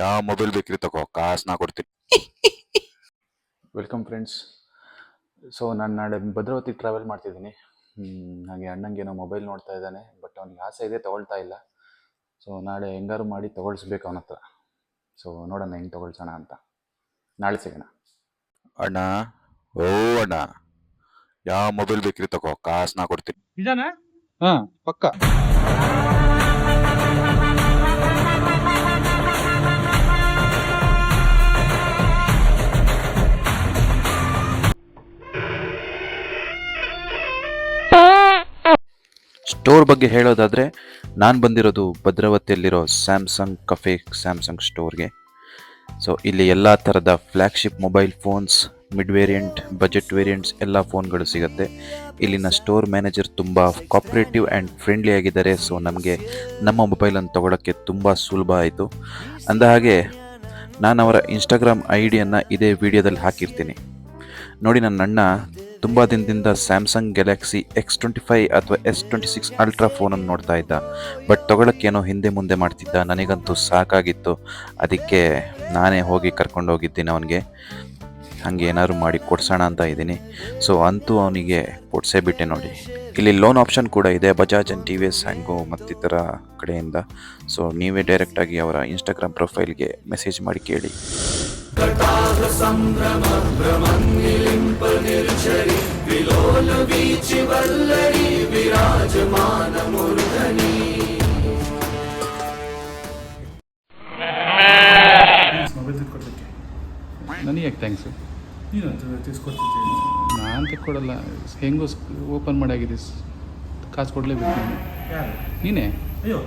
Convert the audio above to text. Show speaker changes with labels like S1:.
S1: ಯಾವ ಮೊಬೈಲ್ ಬೇಕ್ರಿ ತಗೋ, ಕಾಸು ನಾ ಕೊಡ್ತೀನಿ.
S2: Welcome friends. ಸೊ ನಾನು ನಾಳೆ ಭದ್ರಾವತಿ ಟ್ರಾವೆಲ್ ಮಾಡ್ತಿದ್ದೀನಿ. ಹಾಗೆ ಅಣ್ಣಂಗೇನೋ ಮೊಬೈಲ್ ನೋಡ್ತಾ ಇದ್ದಾನೆ, ಬಟ್ ಅವ್ನಿಗೆ ಆಸೆ ಇದೆ, ತೊಗೊಳ್ತಾ ಇಲ್ಲ. ಸೊ ನಾಳೆ ಹೆಂಗಾರು ಮಾಡಿ ತೊಗೊಳ್ಸ್ಬೇಕು ಅವನ ಹತ್ರ. ಸೊ ನೋಡೋಣ ಹೆಂಗೆ ತೊಗೊಳ್ಸೋಣ ಅಂತ. ನಾಳೆ ಸಿಗೋಣ.
S1: ಅಣ್ಣ, ಓ ಅಣ್ಣ, ಯಾವ ಮೊಬೈಲ್ ಬೇಕ್ರಿ ತಗೋ, ಕಾಸು ನಾ ಕೊಡ್ತೀನಿ.
S3: ನಿಜಾನಾ? ಹಾ, ಪಕ್ಕ.
S4: ಸ್ಟೋರ್ ಬಗ್ಗೆ ಹೇಳೋದಾದರೆ, ನಾನು ಬಂದಿರೋದು ಭದ್ರಾವತಿಯಲ್ಲಿರೋ ಸ್ಯಾಮ್ಸಂಗ್ ಕಫೆ ಸ್ಯಾಮ್ಸಂಗ್ ಸ್ಟೋರ್ಗೆ. ಸೊ ಇಲ್ಲಿ ಎಲ್ಲ ಥರದ flagship mobile phones, mid variant, budget variants ಎಲ್ಲ ಫೋನ್ಗಳು ಸಿಗುತ್ತೆ. ಇಲ್ಲಿನ ಸ್ಟೋರ್ ಮ್ಯಾನೇಜರ್ ತುಂಬ ಕೋಆಪ್ರೇಟಿವ್ ಆ್ಯಂಡ್ ಫ್ರೆಂಡ್ಲಿ ಆಗಿದ್ದಾರೆ. ಸೊ ನಮಗೆ ನಮ್ಮ ಮೊಬೈಲನ್ನು ತೊಗೊಳಕ್ಕೆ ತುಂಬ ಸುಲಭ ಆಯಿತು. ಅಂದಹಾಗೆ ನಾನು ಅವರ ಇನ್ಸ್ಟಾಗ್ರಾಮ್ ಐಡಿಯನ್ನು ಇದೇ ವಿಡಿಯೋದಲ್ಲಿ ಹಾಕಿರ್ತೀನಿ ನೋಡಿ. ನನ್ನ ಅಣ್ಣ ತುಂಬ ದಿನದಿಂದ ಸ್ಯಾಮ್ಸಂಗ್ ಗ್ಯಾಲಕ್ಸಿ X25 ಅಥವಾ S26 ಅಲ್ಟ್ರಾ ಫೋನನ್ನು ನೋಡ್ತಾ ಇದ್ದ, ಬಟ್ ತೊಗೊಳಕ್ಕೇನೋ ಹಿಂದೆ ಮುಂದೆ ಮಾಡ್ತಿದ್ದ. ನನಗಂತೂ ಸಾಕಾಗಿತ್ತು, ಅದಕ್ಕೆ ನಾನೇ ಹೋಗಿ ಕರ್ಕೊಂಡೋಗಿದ್ದೀನಿ ಅವನಿಗೆ. ಹಾಗೆ ಏನಾದ್ರು ಮಾಡಿ ಕೊಡ್ಸೋಣ ಅಂತ ಇದ್ದೀನಿ. ಸೊ ಅಂತೂ ಅವನಿಗೆ ಕೊಡ್ಸೇ ಬಿಟ್ಟೆ ನೋಡಿ. ಇಲ್ಲಿ ಲೋನ್ ಆಪ್ಷನ್ ಕೂಡ ಇದೆ, ಬಜಾಜ್ ಆ್ಯಂಡ್ TVS ಹ್ಯಾಂಗು ಮತ್ತಿತರ ಕಡೆಯಿಂದ. ಸೊ ನೀವೇ ಡೈರೆಕ್ಟಾಗಿ ಅವರ ಇನ್ಸ್ಟಾಗ್ರಾಮ್ ಪ್ರೊಫೈಲ್ಗೆ ಮೆಸೇಜ್ ಮಾಡಿ ಕೇಳಿ.
S3: ಮೊಬೈಲ್ ತೆಕ್ಕೊಡ್ಲಿಕ್ಕೆ
S2: ನನಗೆ ಯಾಕೆ ಥ್ಯಾಂಕ್ಸು?
S3: ನೀನು ತಿಳಿಸ್ಕೊಡ್ತಿದ್ದೀನಿ.
S2: ನಾನು ತೆಕ್ಕೊಡಲ್ಲ. ಹೆಂಗೋ ಓಪನ್ ಮಾಡಾಗಿದೆ, ಕಾಸು ಕೊಡಲೇಬೇಕು ನೀನು.
S3: ಯಾರು?
S2: ನೀನೇ.
S3: ಅಯ್ಯೋ